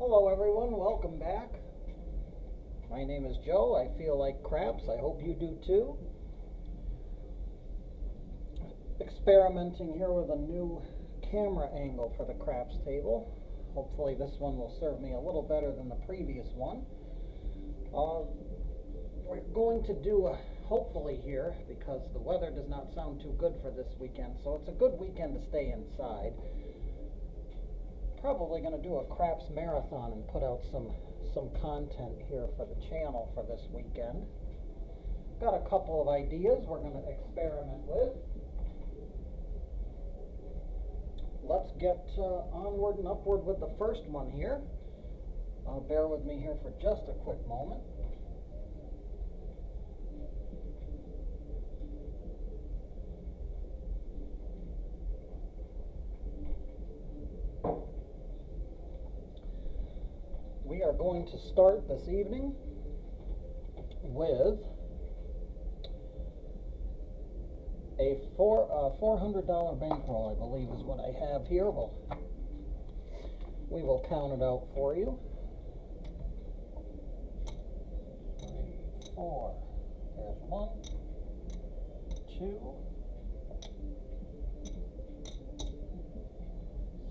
Hello everyone, welcome back. My name is Joe. I feel like craps. I hope you do too. Experimenting here with a new camera angle for the craps table. Hopefully this one will serve me a little better than the previous one. We're going to do hopefully here, because the weather does not sound too good for this weekend, so it's a good weekend to stay inside. Probably going to do a craps marathon and put out some content here for the channel for this weekend. Got a couple of ideas we're going to experiment with. Let's get onward and upward with the first one here. Bear with me here for just a quick moment. We are going to start this evening with a $400 bankroll, I believe is what I have here. We will count it out for you. 3, 4. There's 1, 2,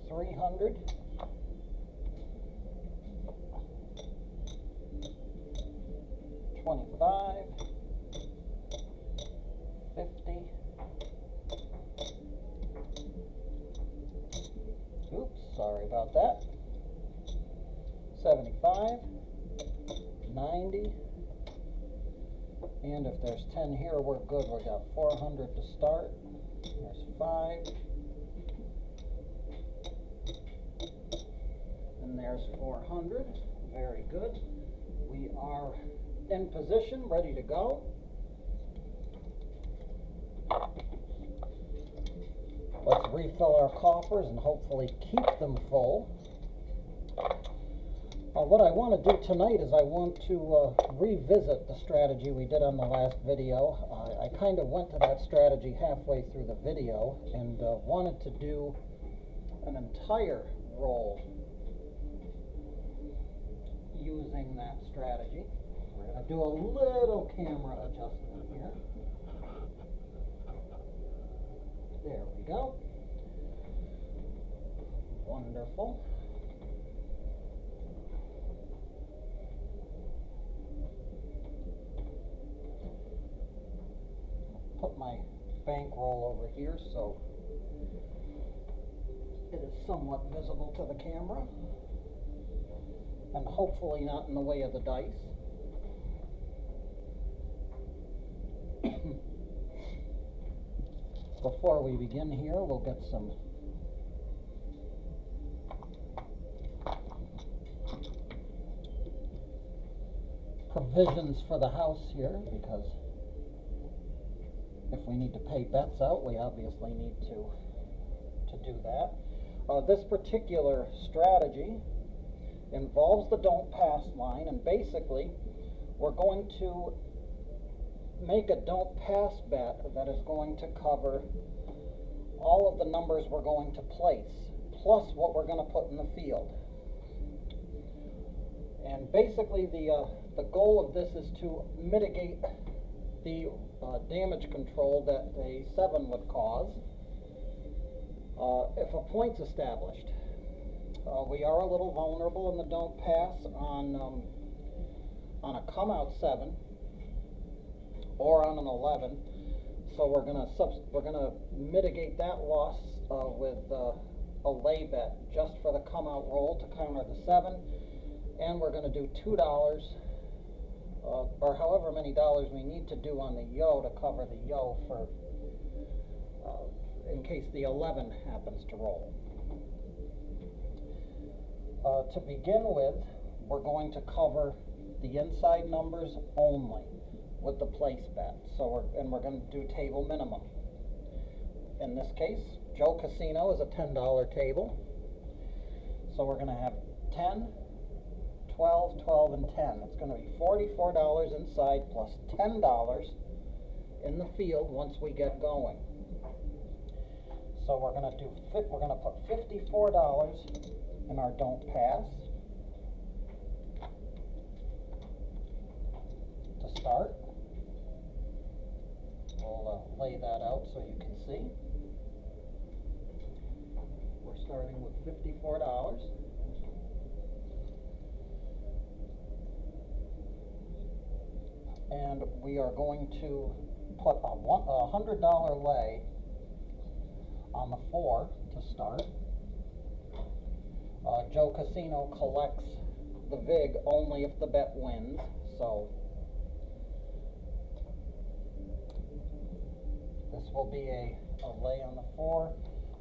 300. 25, 50, oops, sorry about that, 75, 90, and if there's 10 here, we're good. We got 400 to start. There's 5, and there's 400. Very good. We are in position, ready to go. Let's refill our coffers and hopefully keep them full. What I want to do tonight is I want to revisit the strategy we did on the last video. I kind of went to that strategy halfway through the video and wanted to do an entire roll using that strategy. We're going to do a little camera adjustment here. There we go. Wonderful. Put my bankroll over here so it is somewhat visible to the camera and hopefully not in the way of the dice. Before we begin here, we'll get some provisions for the house here, because if we need to pay bets out, we obviously need to do that. This particular strategy involves the don't pass line, and basically we're going to make a don't pass bet that is going to cover all of the numbers we're going to place, plus what we're going to put in the field. And basically the goal of this is to mitigate the damage control that a 7 would cause if a point's established. We are a little vulnerable in the don't pass on a come out 7 or on an 11, so we're gonna mitigate that loss with a lay bet just for the come out roll to counter the 7, and we're gonna do $2 or however many dollars we need to do on the yo to cover the yo for in case the 11 happens to roll. To begin with, we're going to cover the inside numbers only with the place bet. So we're going to do table minimum. In this case, Joe Casino is a $10 table. So we're going to have 10, 12, 12, and 10. It's going to be $44 inside plus $10 in the field once we get going. So we're going to put $54 in our don't pass. start. We'll lay that out so you can see. We're starting with $54. And we are going to put a $100 lay on the 4 to start. Joe Casino collects the vig only if the bet wins, so this will be a lay on the 4.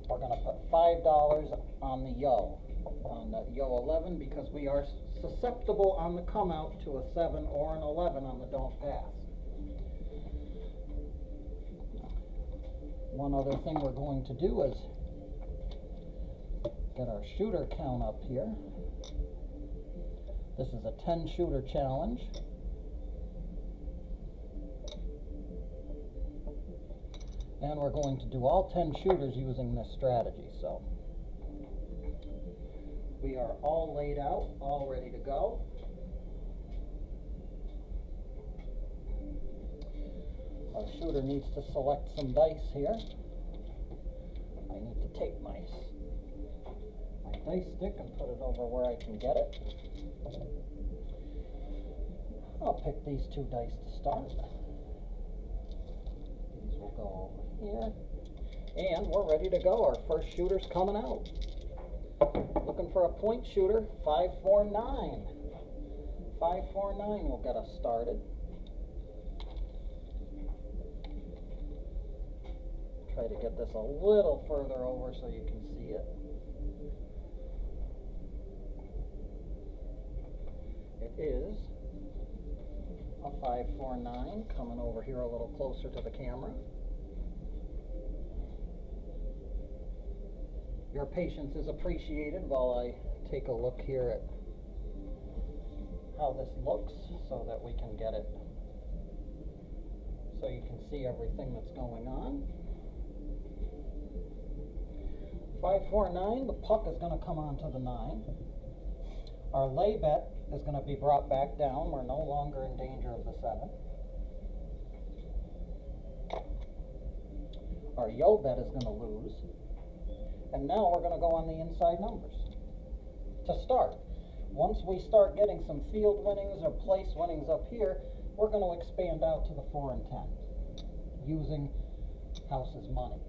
We're going to put $5 on the Yo 11, because we are susceptible on the come out to a 7 or an 11 on the don't pass. One other thing we're going to do is get our shooter count up here. This is a 10 shooter challenge. And we're going to do all 10 shooters using this strategy. So we are all laid out, all ready to go. Our shooter needs to select some dice here. I need to take my dice stick and put it over where I can get it. I'll pick these 2 dice to start. These will go over here. And we're ready to go. Our first shooter's coming out. Looking for a point shooter, 549. 549 will get us started. Try to get this a little further over so you can see it. It is a 549, coming over here a little closer to the camera. Your patience is appreciated while I take a look here at how this looks so that we can get it, so you can see everything that's going on. 549, the puck is going to come onto the 9. Our lay bet is going to be brought back down. We're no longer in danger of the 7. Our Yo bet is going to lose. And now we're going to go on the inside numbers to start. Once we start getting some field winnings or place winnings up here, we're going to expand out to the 4 and 10 using house's money.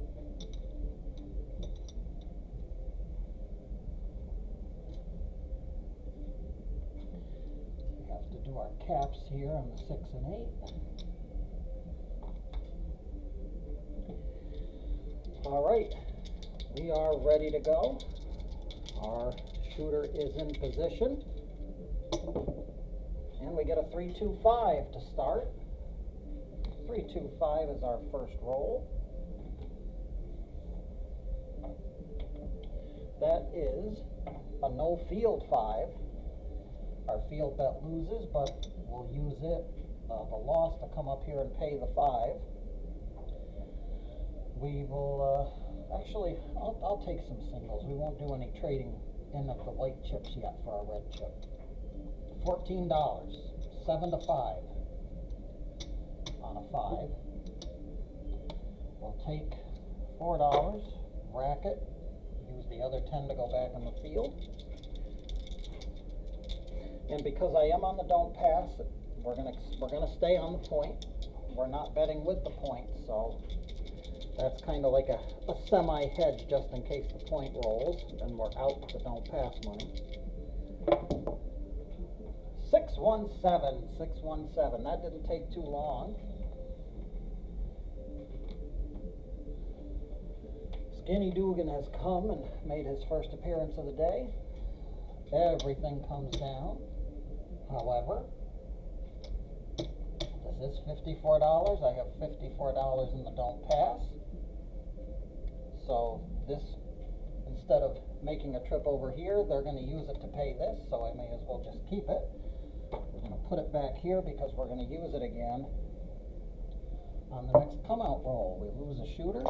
We have to do our caps here on the 6 and 8. All right. We are ready to go. Our shooter is in position. And we get a 3-2-5 to start. 3-2-5 is our first roll. That is a no field 5. Our field bet loses, but we'll use it, the loss, to come up here and pay the 5. We will, actually, I'll take some singles. We won't do any trading in of the white chips yet for our red chip. $14, 7 to 5 on a 5. We'll take $4, rack it, use the other 10 to go back in the field. And because I am on the don't pass, we're gonna stay on the point. We're not betting with the point, so that's kind of like a semi-hedge just in case the point rolls and we're out with the don't pass money. 617, 617. That didn't take too long. Skinny Dugan has come and made his first appearance of the day. Everything comes down. However, this is $54. I have $54 in the don't pass. So this, instead of making a trip over here, they're going to use it to pay this, so I may as well just keep it. We're going to put it back here because we're going to use it again on the next come out roll. We lose a shooter.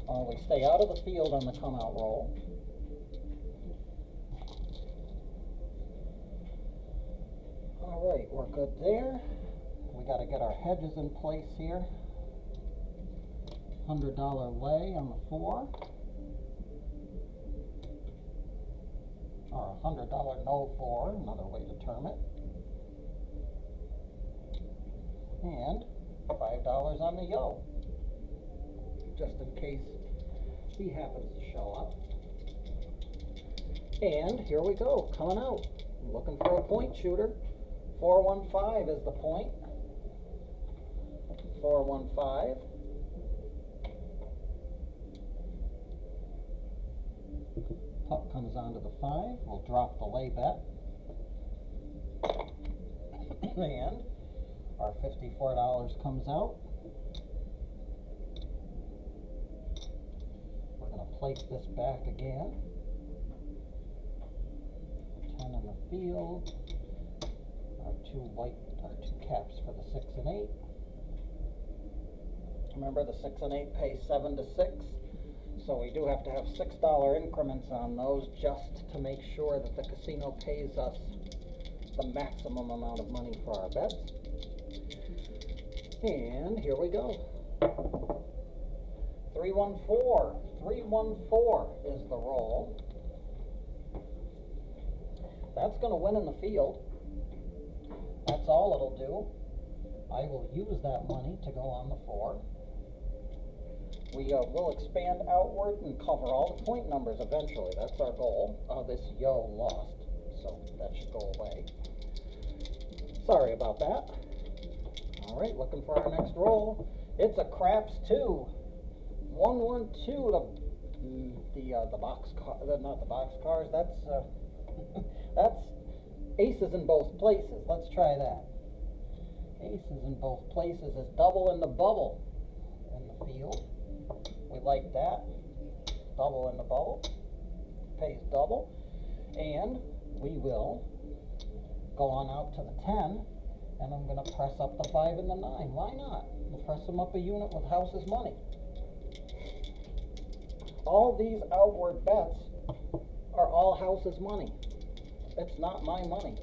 We stay out of the field on the come out roll. All right, we're good there. We got to get our hedges in place here. $100 lay on the 4. Or $100 no 4, another way to term it. And $5 on the yo, just in case he happens to show up. And here we go, coming out. I'm looking for a point shooter. 415 is the point. 415. Puck comes onto the 5. We'll drop the lay bet. And our $54 comes out. We're going to place this back again. 10 in the field. Our two caps for the 6 and 8. Remember, the 6 and 8 pay 7 to 6. So we do have to have $6 increments on those just to make sure that the casino pays us the maximum amount of money for our bets. And here we go. 314. 314 is the roll. That's going to win in the field. That's all it'll do. I will use that money to go on the 4. We will expand outward and cover all the point numbers eventually. That's our goal. This yo lost, so that should go away. Sorry about that. All right, looking for our next roll. It's a craps 2. 112. The box car. Not the box cars. That's that's aces in both places. Let's try that. Aces in both places is double in the bubble in the field. We like that. Double in the bubble. Pays double. And we will go on out to the 10. And I'm going to press up the 5 and the 9. Why not? We'll press them up a unit with house's money. All these outward bets are all house's money. It's not my money.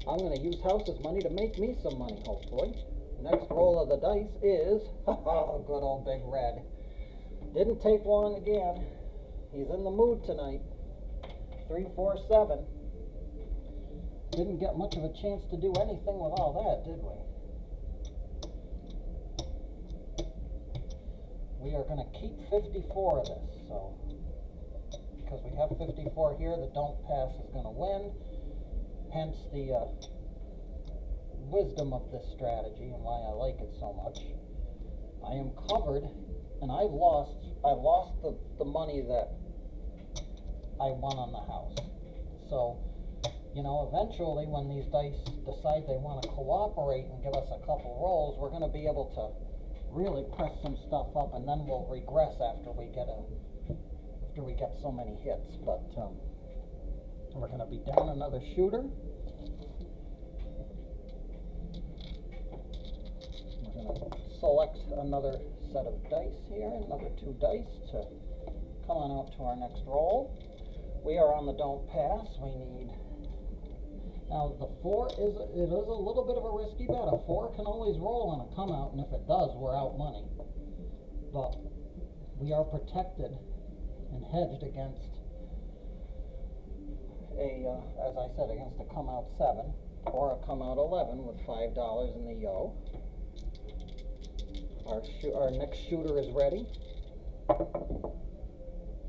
I'm going to use house's money to make me some money, hopefully. Next roll of the dice is, good old big red. Didn't take long again. He's in the mood tonight. 3, 4, 7. Didn't get much of a chance to do anything with all that, did we? We are going to keep 54 of this, so because we have 54 here, the don't pass is going to win. Hence the wisdom of this strategy and why I like it so much. I am covered, and I lost the money that I won on the house. So, you know, eventually when these dice decide they want to cooperate and give us a couple rolls, we're going to be able to really press some stuff up, and then we'll regress after we get so many hits. But we're going to be down another shooter. We're going to select another set of dice here, another 2 dice to come on out to our next roll. We are on the don't pass. We need, now the 4 is a little bit of a risky bet. A 4 can always roll on a come out, and if it does, we're out money. But we are protected and hedged against as I said, against a come out 7 or a come out 11 with $5 in the yo. Our next shooter is ready.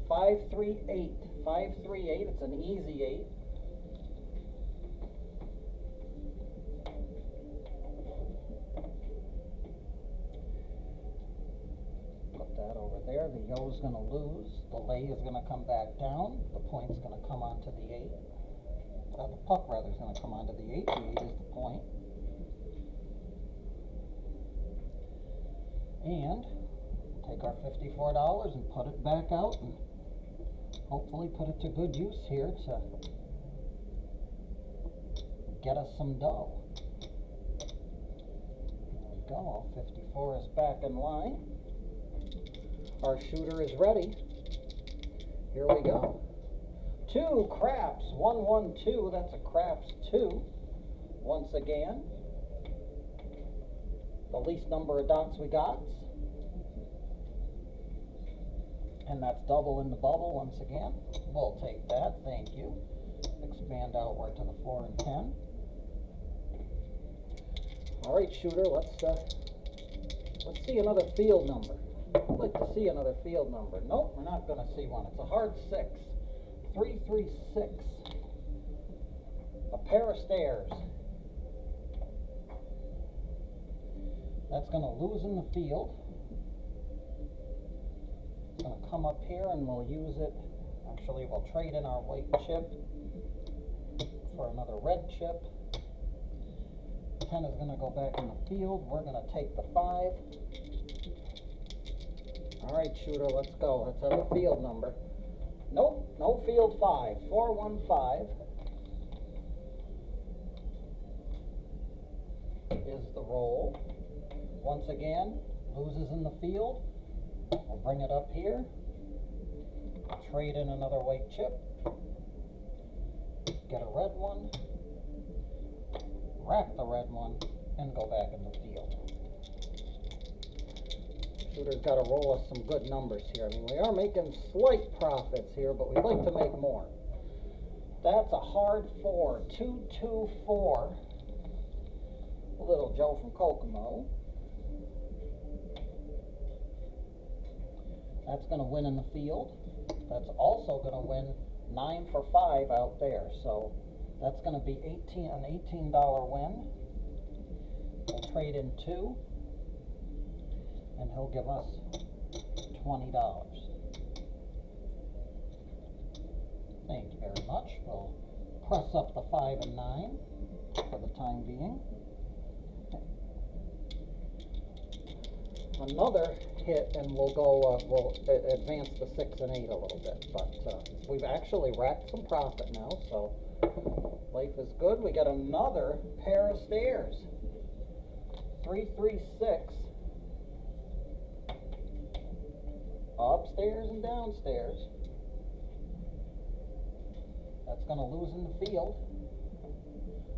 538. 538. It's an easy 8. Put that over there. The yo's going to lose. The lay is going to come back down. The point's going to come onto the 8. The puck rather is going to come onto the 8. The 8 is the point. And take our $54 and put it back out and hopefully put it to good use here to get us some dough. There we go. 54 is back in line. Our shooter is ready. Here we go. 2 craps. 112. That's a craps 2. once again, the least number of dots we got. And that's double in the bubble once again. We'll take that, thank you. Expand outward to the 4 and 10. All right, shooter, let's see another field number. I'd like to see another field number. Nope, we're not going to see one. It's a hard 6. 3, 3, 6. A pair of stairs. That's going to lose in the field. It's going to come up here and we'll use it. Actually, we'll trade in our white chip for another red chip. 10 is going to go back in the field. We're going to take the 5. All right, shooter, let's go. Let's have a field number. Nope, no field 5. 4, 1, 5 is the roll. Once again, loses in the field. We'll bring it up here. Trade in another white chip. Get a red one. Rack the red one and go back in the field. Shooter's got to roll us some good numbers here. I mean, we are making slight profits here, but we'd like to make more. That's a hard 4. 2, 2, 4. Little Joe from Kokomo. That's going to win in the field. That's also going to win 9 for 5 out there. So that's going to be an $18 win. We'll trade in 2. And he'll give us $20. Thank you very much. We'll press up the 5 and 9 for the time being. Another hit and we'll go, we'll advance the 6 and 8 a little bit. But we've actually racked some profit now, so life is good. We got another pair of stairs. 3, 3, 6. Upstairs and downstairs. That's going to lose in the field.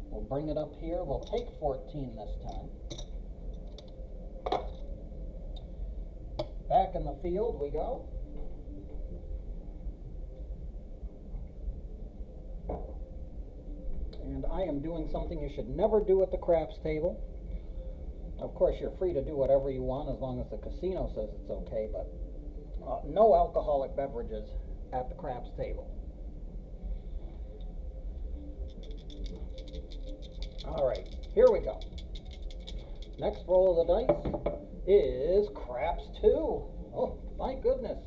We'll bring it up here. We'll take 14 this time. Back in the field we go. And I am doing something you should never do at the craps table. Of course, you're free to do whatever you want as long as the casino says it's okay, but no alcoholic beverages at the craps table. All right, here we go. Next roll of the dice is craps 2. Oh, my goodness.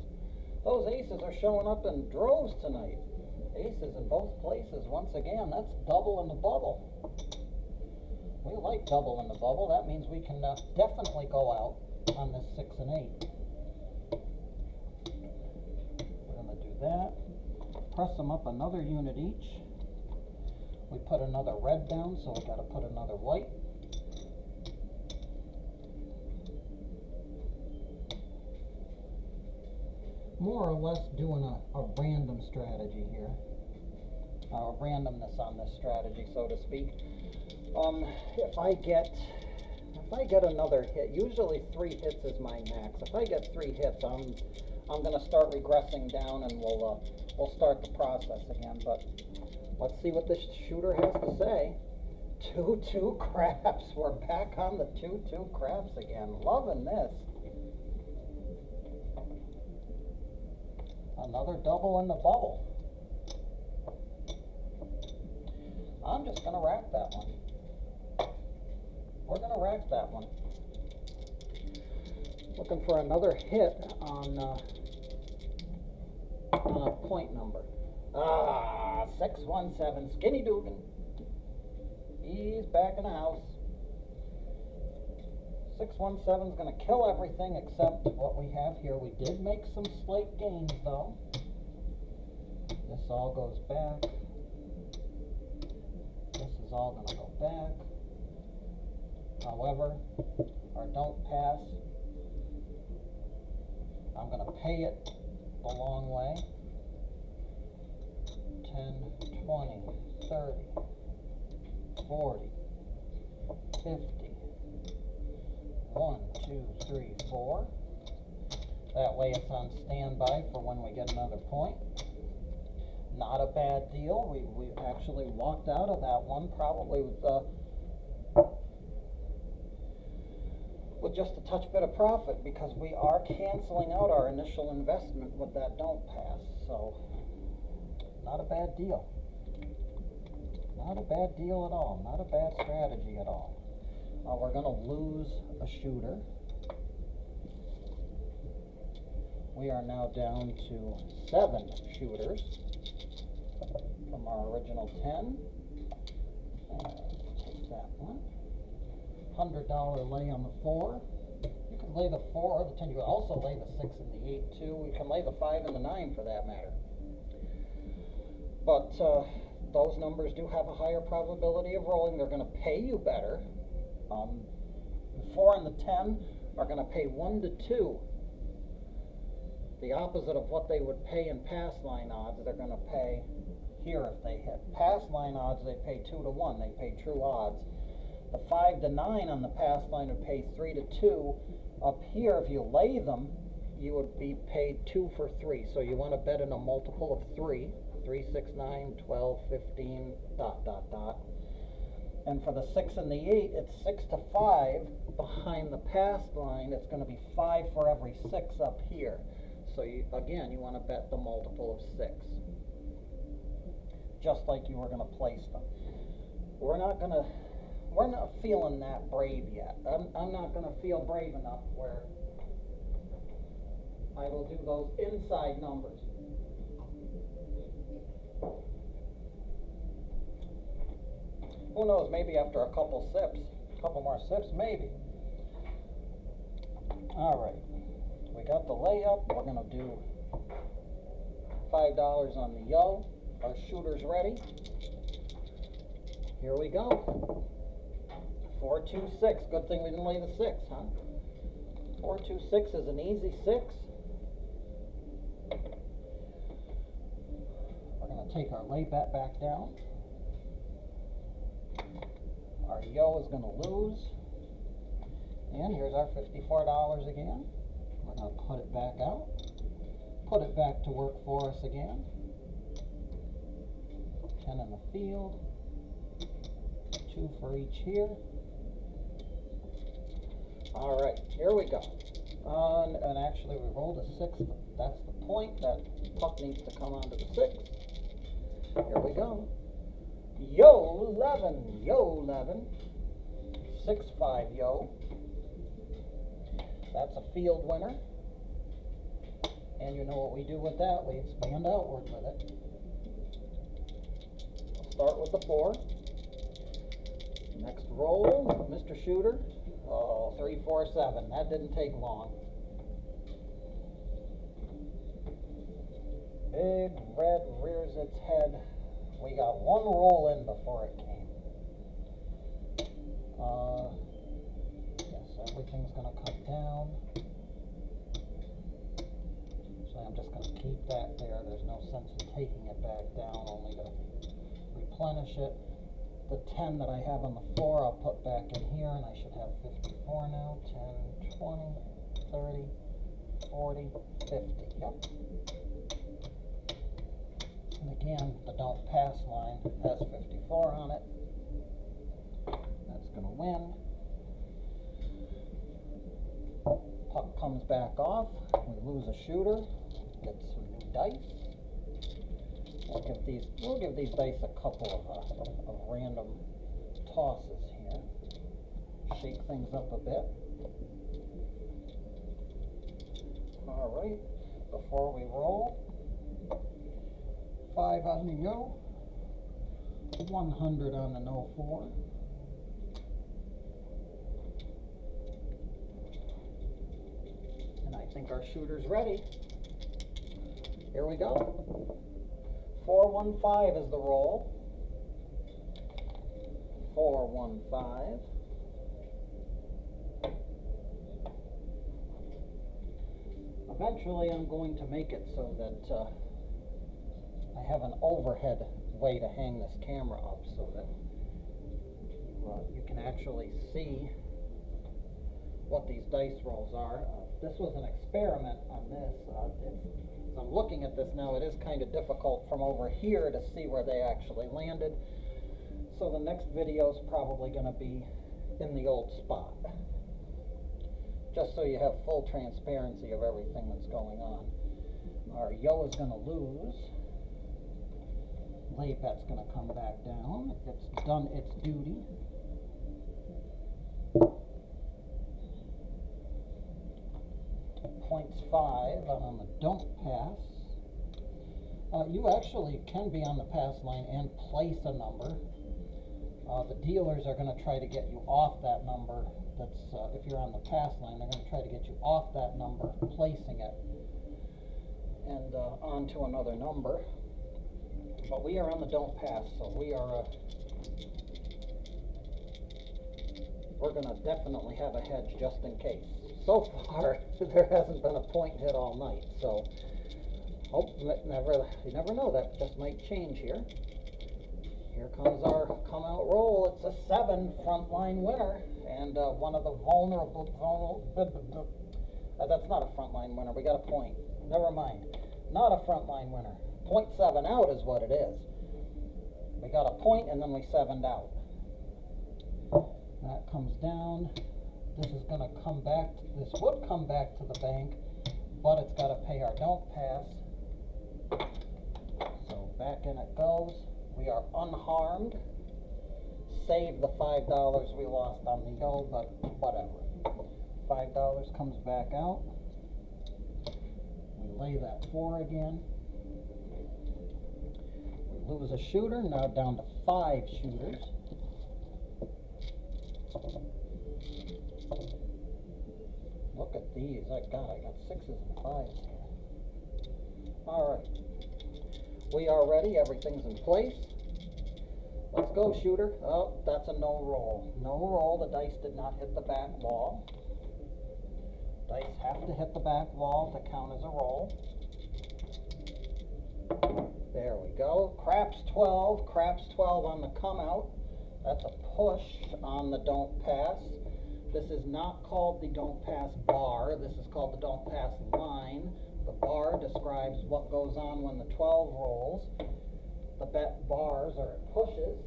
Those aces are showing up in droves tonight. Aces in both places once again. That's double in the bubble. We like double in the bubble. That means we can definitely go out on this 6 and 8. We're going to do that. Press them up another unit each. We put another red down, so we got to put another white. More or less doing a random strategy here. Randomness on this strategy, so to speak. If I get another hit, usually 3 hits is my max. If I get 3 hits, I'm going to start regressing down, and we'll start the process again. But let's see what this shooter has to say. 2-2 craps. We're back on the 2-2 craps again. Loving this. Another double in the bubble. I'm just going to rack that one. We're going to rack that one. Looking for another hit on a point number. 617, Skinny Dugan. He's back in the house. 617 is going to kill everything except what we have here. We did make some slight gains, though. This all goes back. This is all going to go back. However, our don't pass, I'm going to pay it the long way. 10, 20, 30, 40, 50. 1, 2, 3, 4. That way it's on standby for when we get another point. Not a bad deal. We actually walked out of that one probably with just a touch bit of profit, because we are canceling out our initial investment with that don't pass. So not a bad deal. Not a bad deal at all. Not a bad strategy at all. We're going to lose a shooter. We are now down to 7 shooters from our original 10. Take that one. $100 lay on the 4. You can lay the 4 or the 10. You can also lay the 6 and the 8 too. You can lay the 5 and the 9 for that matter. But those numbers do have a higher probability of rolling. They're going to pay you better. The 4 and the 10 are going to pay 1 to 2. The opposite of what they would pay in pass line odds. They're going to pay here if they hit. Pass line odds, they pay 2 to 1. They pay true odds. The 5 to 9 on the pass line would pay 3 to 2. Up here, if you lay them, you would be paid 2 for 3. So you want to bet in a multiple of 3. 3, 6, 9, 12, 15, ... And for the 6 and the 8, it's 6 to 5 behind the pass line. It's going to be 5 for every 6 up here. So again, you want to bet the multiple of 6. Just like you were going to place them. We're not feeling that brave yet. I'm not going to feel brave enough where I will do those inside numbers. Who knows, maybe after a couple more sips, maybe. All right, we got the layup. We're going to do $5 on the yo. Our shooter's ready. Here we go. 4, 2, 6. Good thing we didn't lay the 6, huh? 4, 2, 6 is an easy 6. We're going to take our lay bet back down. Our yo is going to lose. And here's our $54 again. We're going to put it back out. Put it back to work for us again. 10 in the field. 2 for each here. All right, here we go. And actually, we rolled a 6. But that's the point. That puck needs to come onto the 6. Here we go. Yo 11, yo 11. 6, 5, yo. That's a field winner. And you know what we do with that? We expand outward with it. We'll start with the 4. Next roll, Mr. Shooter. Oh, 3, 4, 7. That didn't take long. Big red rears its head. We got one roll in before it came. Yes, everything's going to come down. So I'm just going to keep that there. There's no sense in taking it back down, only to replenish it. The 10 that I have on the floor, I'll put back in here, and I should have 54 now. 10, 20, 30, 40, 50. Yep. And again, the don't pass line has 54 on it. That's going to win. Puck comes back off. We lose a shooter. Get some new dice. We'll give these dice a couple of random tosses here. Shake things up a bit. All right. Before we roll, 5 on the yo, 100 on the no 4. And I think our shooter's ready. Here we go. 4, 1, 5 is the roll. 4, 1, 5. Eventually I'm going to make it so that I have an overhead way to hang this camera up so that you you can actually see what these dice rolls are. This was an experiment on this. As I'm looking at this now, it is kind of difficult from over here to see where they actually landed. So the next video is probably going to be in the old spot, just so you have full transparency of everything that's going on. Our yo is going to lose. Lay bet's going to come back down. It's done its duty. Points 5 on the don't pass. You actually can be on the pass line and place a number. The dealers are going to try to get you off that number. That's if you're on the pass line, they're going to try to get you off that number, placing it, and onto another number. But we are on the don't pass, so we're going to definitely have a hedge just in case. So far, there hasn't been a point hit all night, so you never know, that just might change here. Here comes our come out roll. It's a 7 frontline winner, and one of the that's not a frontline winner. We got a point. Never mind. Not a frontline winner. 0.7 out is what it is. We got a point, and then we 7'd out. That comes down. This is going to come back. This would come back to the bank, but it's got to pay our don't pass. So back in it goes. We are unharmed. Save the $5 we lost on the yo, but whatever. $5 comes back out. We lay that 4 again. We lose a shooter, now down to 5 shooters. Look at these. I got 6s and 5s here. Alright. We are ready. Everything's in place. Let's go, shooter. Oh, that's a no roll. No roll. The dice did not hit the back wall. Dice have to hit the back wall to count as a roll. There we go. Craps 12. Craps 12 on the come out. That's a push on the don't pass. This is not called the don't pass bar. This is called the don't pass line. The bar describes what goes on when the 12 rolls. The bet bars are at pushes.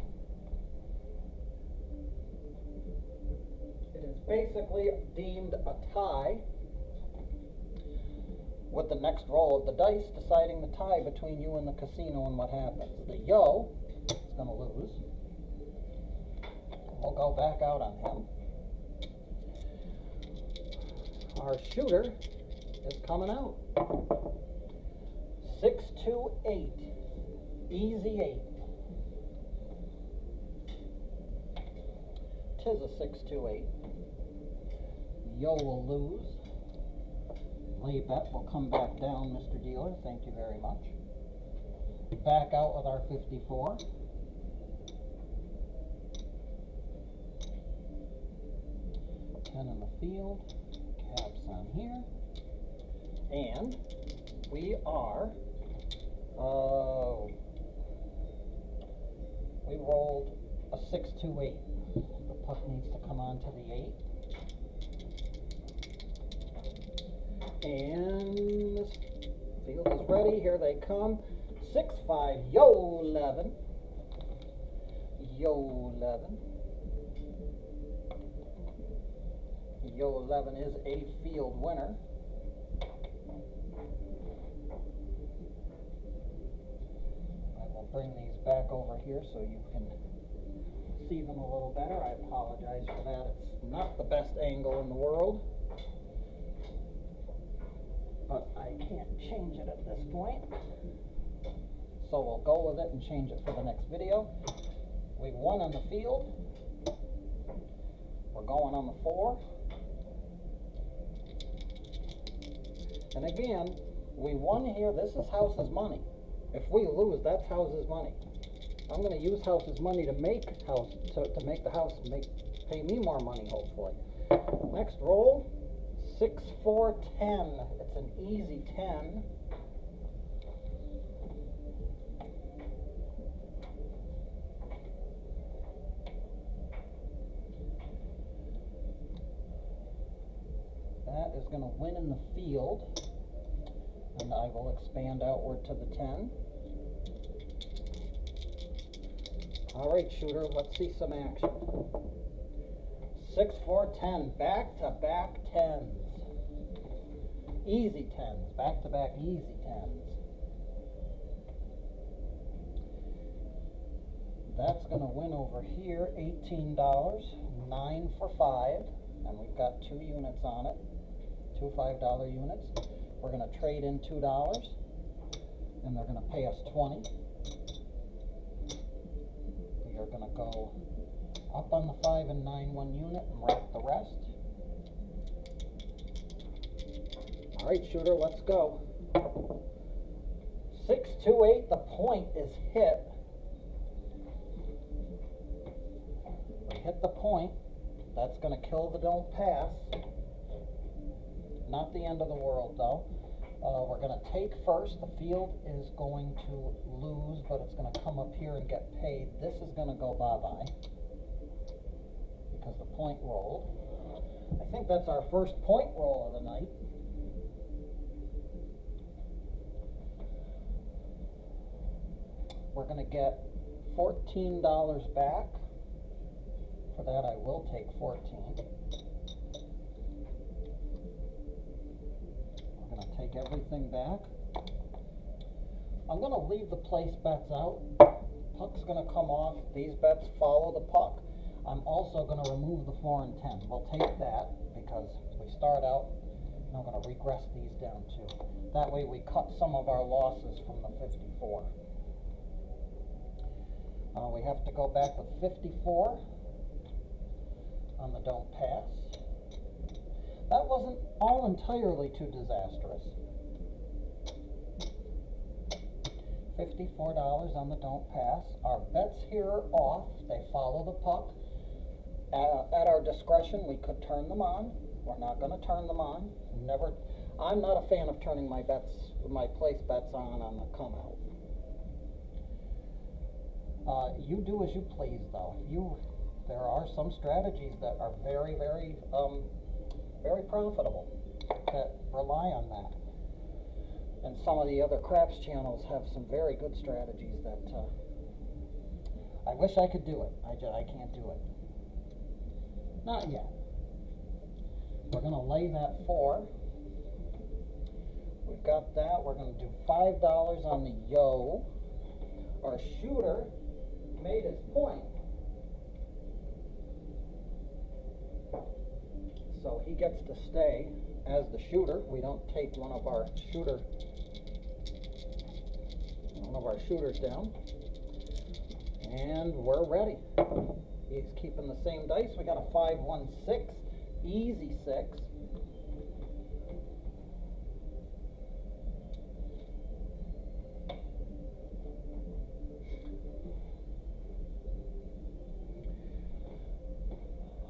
It is basically deemed a tie, with the next roll of the dice deciding the tie between you and the casino and what happens. The yo is going to lose. We'll go back out on him. Our shooter is coming out. 6, 2, 8. Easy 8. Tis a 6, 2, 8. Yo will lose. Lay bet will come back down, Mr. Dealer. Thank you very much. Back out with our 54. Ten in the field. Caps on here. And we are, we rolled a 6, 2, 8. The puck needs to come on to the 8. And this field is ready. Here they come. 6, 5, yo 11. Yo 11. Yo 11 is a field winner. I will bring these back over here so you can see them a little better. I apologize for that. It's not the best angle in the world, but I can't change it at this point. So we'll go with it and change it for the next video. We won on the field. We're going on the 4. And again, we won here. This is house's money. If we lose, that's house's money. I'm going to use house's money to make house to make the house pay me more money, hopefully. Next roll, 6, 4, 10. It's an easy 10. bet is going to win in the field, and I will expand outward to the 10. All right, shooter, let's see some action. 6, 4, 10, back-to-back 10s. Easy 10s, back-to-back easy 10s. That's going to win over here, $18, 9 for 5, and we've got 2 units on it, 2 $5 units. We're going to trade in $2, and they're going to pay us 20. We are going to go up on the 5 and 9 1 unit and rack the rest. All right, shooter, let's go. 6, 2, 8, the point is hit. We hit the point. That's going to kill the don't pass. Not the end of the world, though. We're going to take first. The field is going to lose, but it's going to come up here and get paid. This is going to go bye-bye because the point rolled. I think that's our first point roll of the night. We're going to get $14 back. For that, I will take 14. We're going to take everything back. I'm going to leave the place bets out. Puck's going to come off. These bets follow the puck. I'm also going to remove the 4 and 10. We'll take that because we start out, and I'm going to regress these down too. That way we cut some of our losses from the 54. We have to go back with 54 on the don't pass. That wasn't all entirely too disastrous. $54 on the don't pass. Our bets here are off. They follow the puck. At our discretion, we could turn them on. We're not going to turn them on. I'm not a fan of turning my place bets on the come out. You do as you please, though. There are some strategies that are very, very, very profitable that rely on that. And some of the other craps channels have some very good strategies that I wish I could do it. I can't do it. Not yet. We're going to lay that 4. We've got that. We're going to do $5 on the yo. Our shooter made his point. So he gets to stay as the shooter. We don't take one of our shooters down. And we're ready. He's keeping the same dice. We got a 5, 1, 6, easy 6.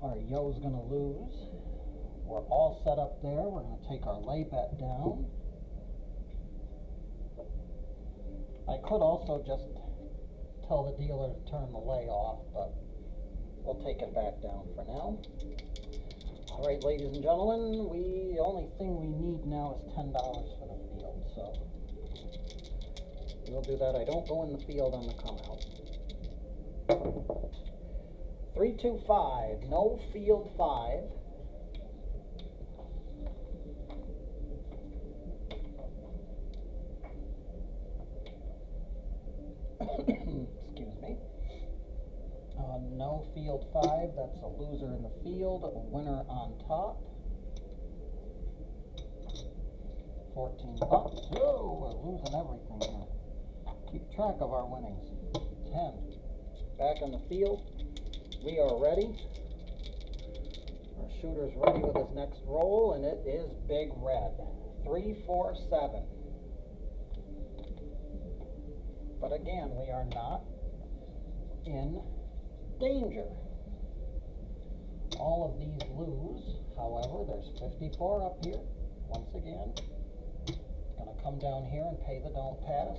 Our yo's going to lose. We're all set up there. We're going to take our lay bet down. I could also just tell the dealer to turn the lay off, but we'll take it back down for now. All right, ladies and gentlemen, the only thing we need now is $10 for the field, so we'll do that. I don't go in the field on the come out. 3, 2, 5, no field 5. Excuse me. No field 5, that's a loser in the field, a winner on top. 14 bucks. Whoa, we're losing everything here. Keep track of our winnings. 10. Back in the field. We are ready. Our shooter's ready with his next roll, and it is big red. 3, 4, 7. But again, we are not in danger. All of these lose. However, there's 54 up here. Once again, it's going to come down here and pay the don't pass.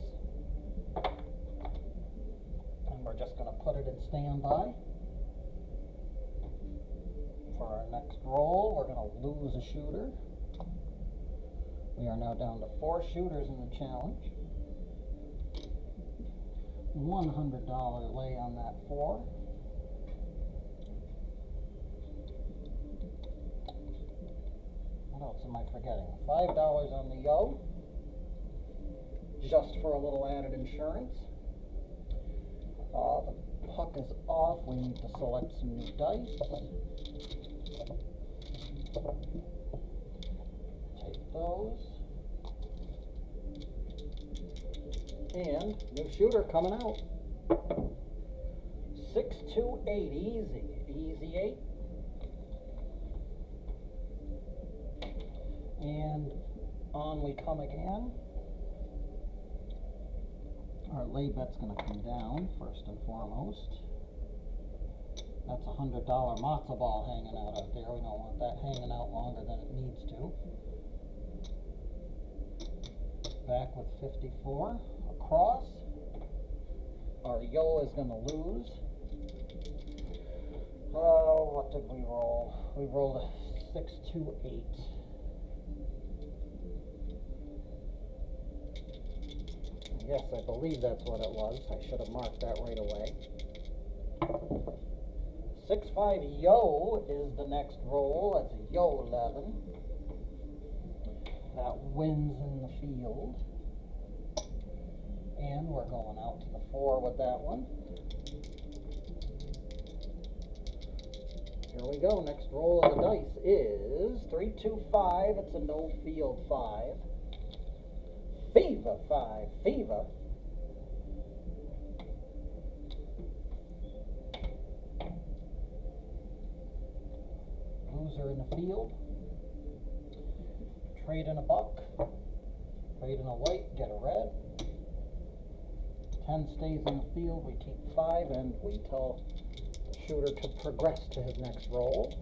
And we're just going to put it in standby. For our next roll, we're going to lose a shooter. We are now down to 4 shooters in the challenge. $100 lay on that 4. What else am I forgetting? $5 on the yo, just for a little added insurance. The puck is off. We need to select some new dice. Take those. And new shooter coming out. 6, 2, 8, easy. Easy 8. And on we come again. Our lay bet's going to come down first and foremost. That's a $100 matzo ball hanging out there. We don't want that hanging out longer than it needs to. Back with 54 across. Our yo is going to lose. Oh, what did we roll? We rolled a 6, 2, 8. Yes, I believe that's what it was. I should have marked that right away. 6, 5, yo is the next roll. That's a yo 11. That wins in the field. And we're going out to the 4 with that one. Here we go. Next roll of the dice is 3, 2, 5. It's a no field 5. Fever 5. Fever. Loser in the field. Trade in a buck. Trade in a white. Get a red. 10 stays in the field. We keep 5 and we tell the shooter to progress to his next roll.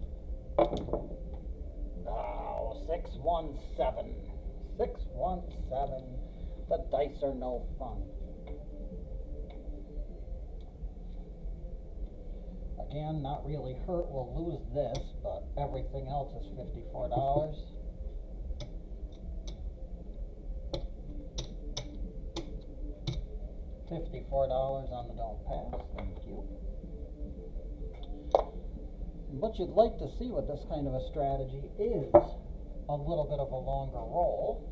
Oh, 6, 1, 7. 6, 1, 7. The dice are no fun. Again, not really hurt. We'll lose this, but everything else is $54. $54 on the don't pass. Thank you. What you'd like to see with this kind of a strategy is a little bit of a longer roll.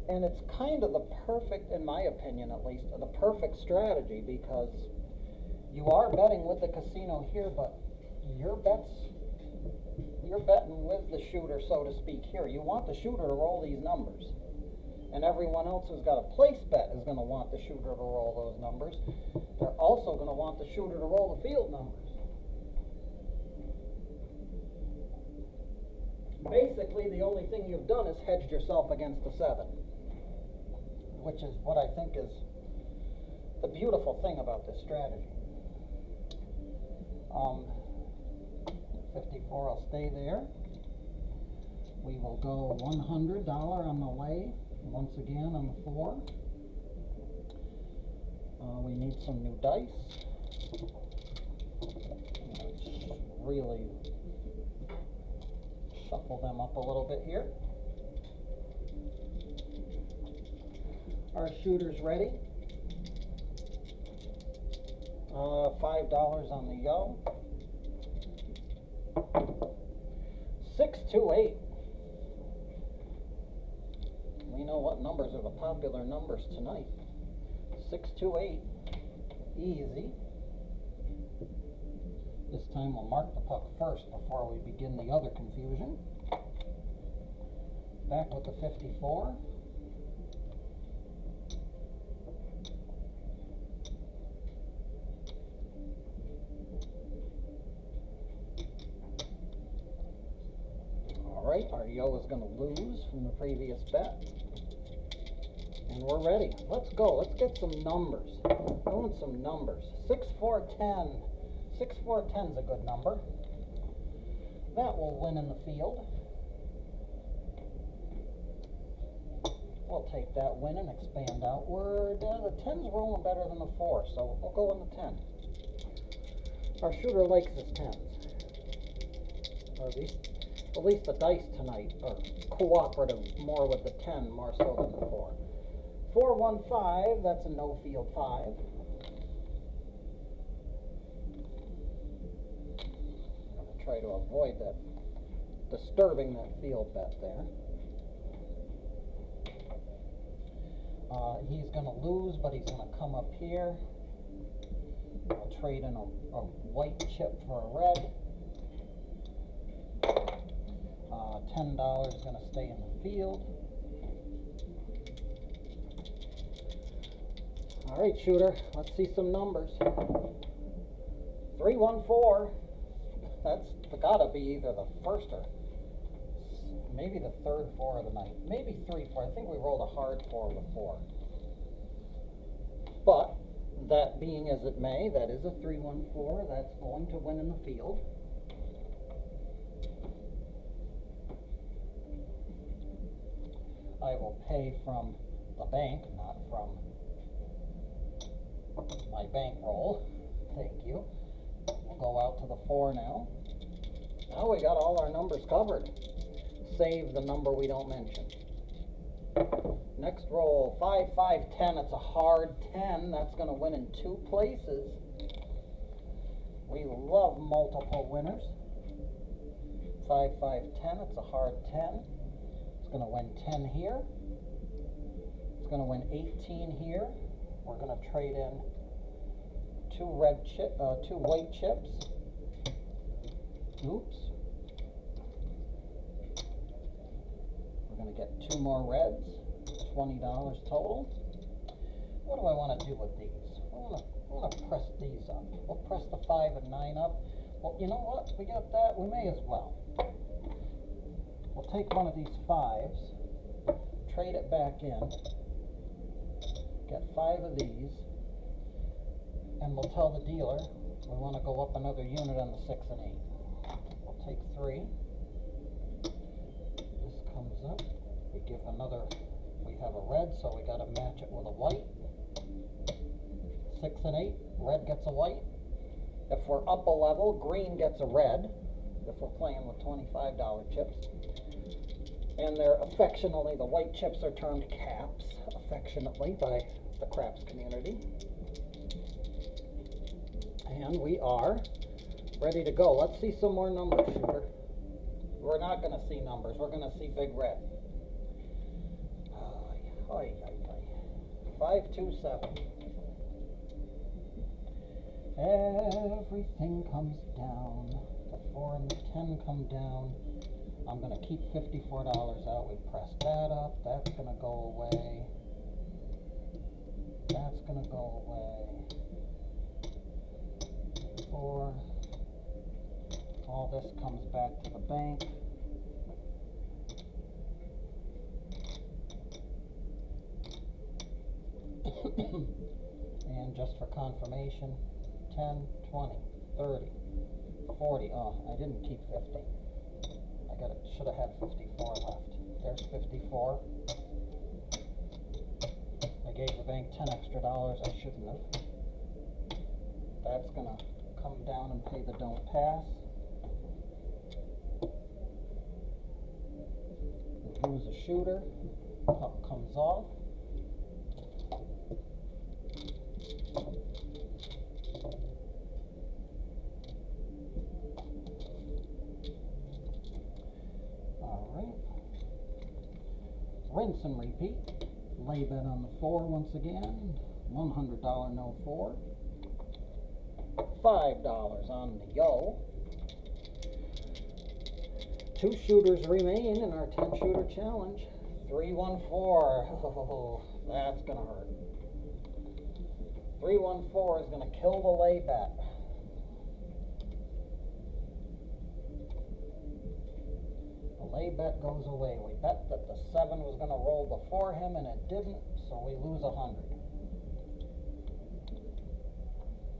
And it's kind of the perfect, in my opinion at least, the perfect strategy, because you are betting with the casino here, but you're betting with the shooter, so to speak, here. You want the shooter to roll these numbers. And everyone else who's got a place bet is going to want the shooter to roll those numbers. They're also going to want the shooter to roll the field numbers. Basically, the only thing you've done is hedged yourself against the 7, which is what I think is the beautiful thing about this strategy. 54 will stay there. We will go $100 on the lay, once again on the 4. We need some new dice. Really shuffle them up a little bit here. Our shooter's ready. $5 on the yo. 6, 2, 8. We know what numbers are the popular numbers tonight. 6, 2, 8. Easy. This time we'll mark the puck first before we begin the other confusion. Back with the 54. Alright, our yo is going to lose from the previous bet. And we're ready. Let's go. Let's get some numbers. I want some numbers. 6, 4, 10. 6, 4, 10 is a good number. That will win in the field. We'll take that win and expand outward. The 10's rolling better than the 4, so we'll go in the 10. Our shooter likes his 10s. Or at least the dice tonight are cooperative more with the 10 more so than the 4. 4, 1, 5, that's a no field 5. I'm going to try to avoid that, disturbing that field bet there. He's going to lose, but he's going to come up here. I'll trade in a white chip for a red. $10 is going to stay in the field. All right, shooter, let's see some numbers. 3, 1, 4. That's gotta be either the first or maybe the third 4 of the night. Maybe 3, 4. I think we rolled a hard 4 with a 4. But that being as it may, that is a 3, 1, 4. That's going to win in the field. I will pay from the bank, not from my bankroll. Thank you. We'll go out to the 4 now. Now we got all our numbers covered. Save the number we don't mention. Next roll, 5, 5, 10. It's a hard 10. That's going to win in 2 places. We love multiple winners. 5, 5, 10. It's a hard 10. It's going to win 10 here. It's going to win 18 here. We're going to trade in 2 white chips. Oops. We're going to get 2 more reds. $20 total. What do I want to do with these? I want to press these up. We'll press the 5 and 9 up. Well, you know what? We got that. We may as well. We'll take one of these 5s, trade it back in, get 5 of these, and we'll tell the dealer we want to go up another unit on the 6 and 8. We'll take 3. This comes up. We give another. We have a red, so we got to match it with a white. 6 and 8. Red gets a white. If we're up a level, green gets a red. If we're playing with $25 chips. And they're affectionately, the white chips are termed caps, affectionately, by the craps community. And we are ready to go. Let's see some more numbers, shooter. We're not going to see numbers. We're going to see big red. 5, 2, 7. Everything comes down. The 4 and the 10 come down. I'm going to keep $54 out. We press that up. That's going to go away. That's going to go away. 4. All this comes back to the bank. And just for confirmation, 10, 20, 30, 40. Oh, I didn't keep 50. Should have had 54 left. There's 54. I gave the bank 10 extra dollars. I shouldn't have. That's going to come down and pay the don't pass. Here's a shooter. Puck comes off. Rinse and repeat. Lay bet on the 4 once again. $100 no 4. $5 on the yo. 2 shooters remain in our 10 shooter challenge. 3, 1, 4. Oh, that's gonna hurt. 3, 1, 4 is gonna kill the lay bet. Lay bet goes away. We bet that the 7 was going to roll before him, and it didn't, so we lose 100.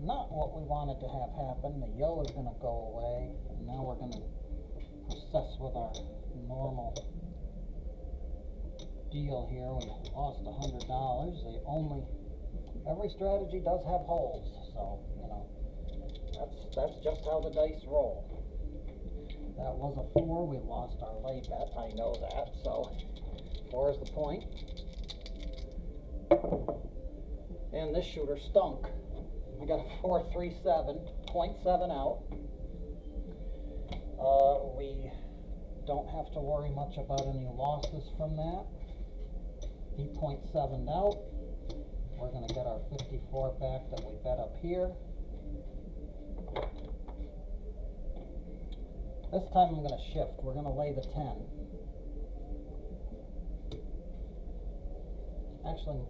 Not what we wanted to have happen. The yo is going to go away, and now we're going to process with our normal deal here. We lost $100. Every strategy does have holes, so, you know, that's just how the dice roll. That was a 4, we lost our lay bet, I know that, so 4 is the point. And this shooter stunk. I got a 4.37, 0.7 out. We don't have to worry much about any losses from that. He 0.7'd out. We're going to get our 54 back that we bet up here. This time I'm going to shift. We're going to lay the 10. Actually,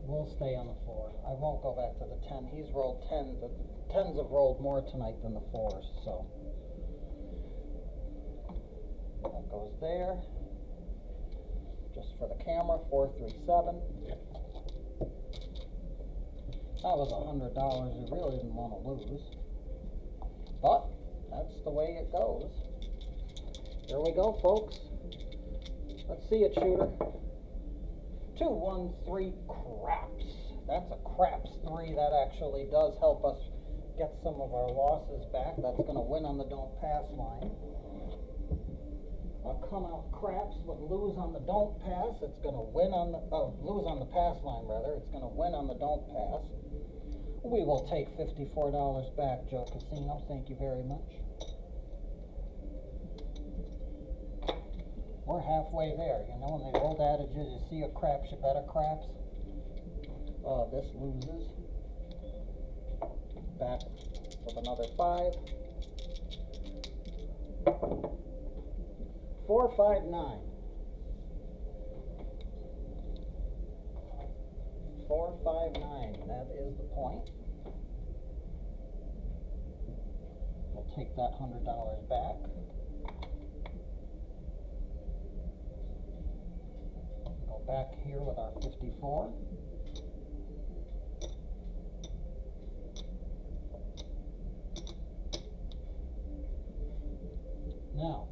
we'll stay on the 4. I won't go back to the 10. He's rolled 10. The 10s have rolled more tonight than the 4s, so that goes there. Just for the camera, 437. That was $100 you really didn't want to lose. But that's the way it goes. Here we go, folks. Let's see it, shooter. 2, 1, 3, craps. That's a craps 3. That actually does help us get some of our losses back. That's going to win on the don't pass line. I'll come out craps, but lose on the don't pass. It's going to win on the, lose on the pass line, rather. It's going to win on the don't pass. We will take $54 back, Joe Casino. Thank you very much. We're halfway there. You know, in the old adage is, you see a craps, you bet a craps. This loses. Back with another 5. 459. 459. That is the point. We'll take that $100 back. Go back here with our 54. Now,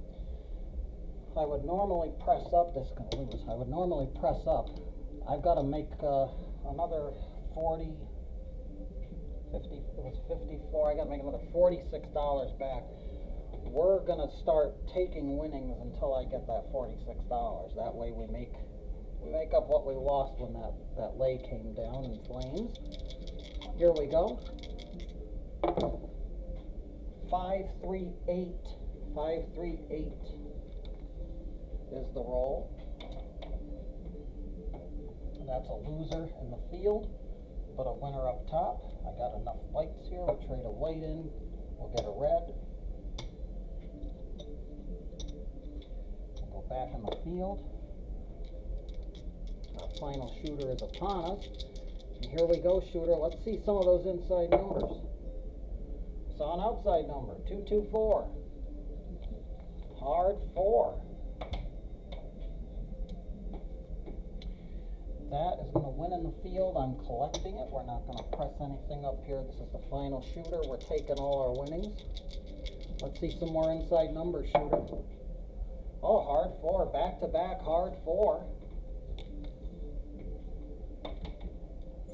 I would normally press up. This is going to lose. I would normally press up. I've got to make another 40, 50, it was 54. I got to make another $46 back. We're going to start taking winnings until I get that $46. That way we make up what we lost when that lay came down in flames. Here we go. 538. 538 is the roll. That's a loser in the field, but a winner up top. I got enough whites here. We'll trade a white in. We'll get a red. We'll go back in the field. Our final shooter is upon us. And here we go, shooter. Let's see some of those inside numbers. Saw an outside number, 224. Hard 4. That is going to win in the field. I'm collecting it. We're not going to press anything up here. This is the final shooter. We're taking all our winnings. Let's see some more inside numbers, shooter. Oh, hard 4. Back to back, hard 4.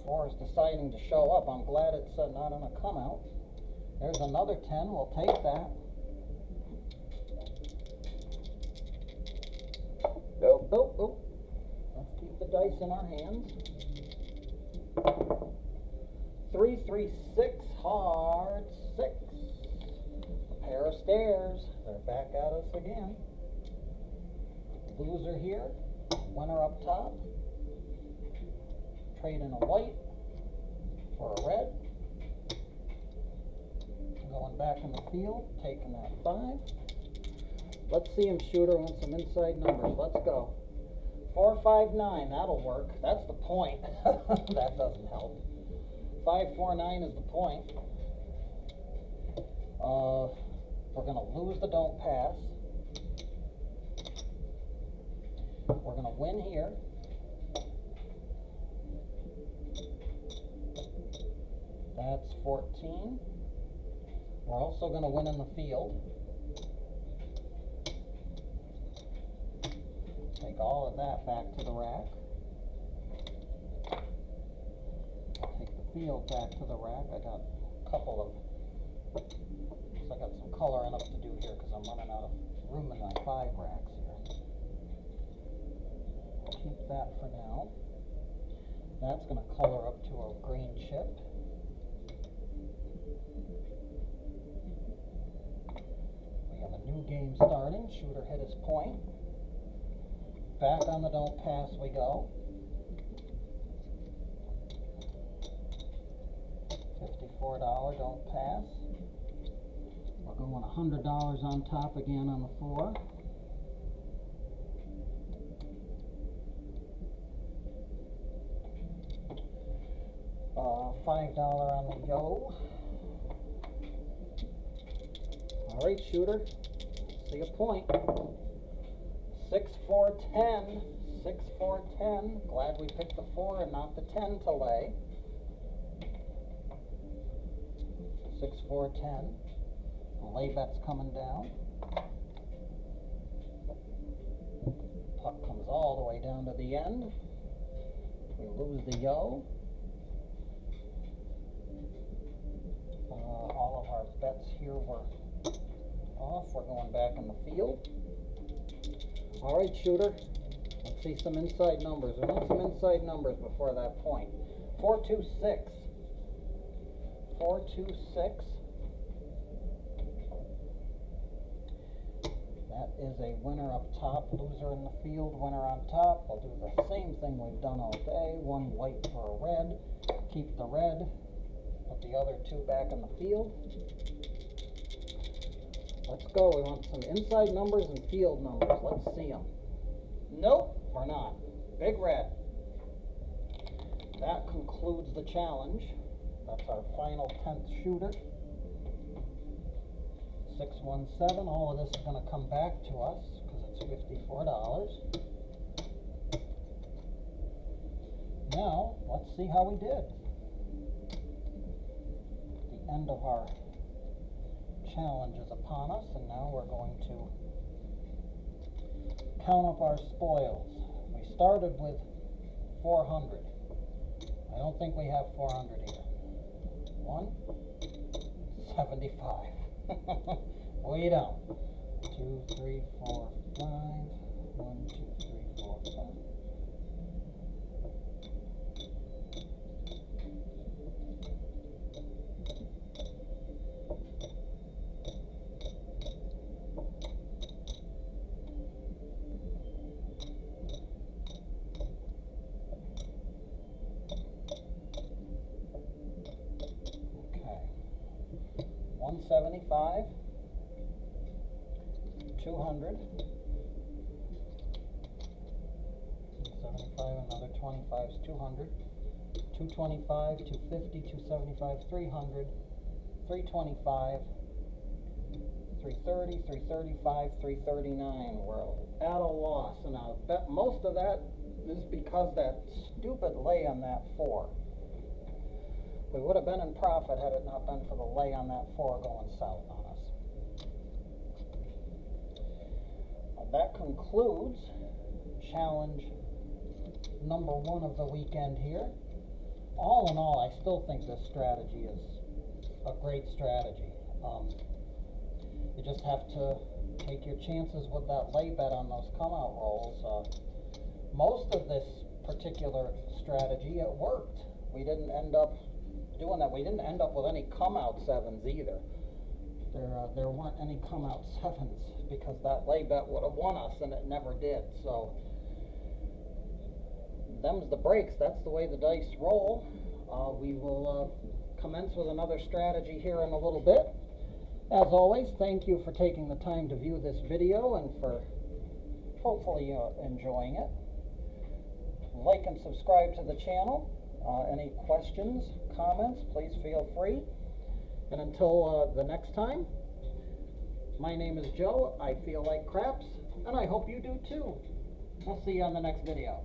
4 is deciding to show up. I'm glad it's not on a come out. There's another 10. We'll take that. Nope, nope, nope. Let's keep the dice in our hands. 3, 3, 6, hard 6. A pair of stairs. They're back at us again. Loser here. Winner up top. Trade in a white for a red. Going back in the field, taking that 5. Let's see him, shooter, on some inside numbers. Let's go. 459, that'll work. That's the point. That doesn't help. 549 is the point. We're going to lose the don't pass. We're going to win here. That's 14. We're also going to win in the field. Take all of that back to the rack. Take the field back to the rack. I got a couple of So I got some coloring up to do here because I'm running out of room in my 5 racks here. We'll keep that for now. That's going to color up to a green chip. We have a new game starting. Shooter hit his point. Back on the don't pass we go. $54 don't pass. We're going $100 on top again on the 4. $5 on the yo. All right, shooter. See a point. 6, 4, 10. 6, 4, 10. Glad we picked the 4 and not the 10 to lay. 6, 4, 10. The lay bet's coming down. Puck comes all the way down to the end. We lose the yo. All of our bets here were off. We're going back in the field. All right, shooter. Let's see some inside numbers. We want some inside numbers before that point. 4, 2, 6. 4, 2, 6. That is a winner up top, loser in the field, winner on top. We'll do the same thing we've done all day. 1 white for a red. Keep the red. Put the other 2 back in the field. Let's go. We want some inside numbers and field numbers. Let's see them. Nope, we're not. Big red. That concludes the challenge. That's our final 10th shooter. 617. All of this is going to come back to us because it's $54. Now, let's see how we did. The end of our challenge is upon us, and now we're going to count up our spoils. We started with 400. I don't think we have 400 here. 175. We don't. 2, 3, 4, 5. 1, 2, 3, 4, 5. Okay. 175. 200. 75, another 25 is 200. 225, 250, 275, 300, 325, 330, 335, 339. We're at a loss. And I bet most of that is because that stupid lay on that 4. We would have been in profit had it not been for the lay on that 4 going south on us. That concludes challenge number 1 of the weekend here. All in all, I still think this strategy is a great strategy. You just have to take your chances with that lay bet on those come-out rolls. Most of this particular strategy, it worked. We didn't end up doing that. We didn't end up with any come-out 7s either. There weren't any come-out 7s because that lay bet would have won us, and it never did. So them's the breaks. That's the way the dice roll. We will commence with another strategy here in a little bit. As always, thank you for taking the time to view this video and for hopefully enjoying it. Like and subscribe to the channel. Any questions, comments, please feel free. And until the next time, my name is Joe. I feel like craps, and I hope you do too. We'll see you on the next video.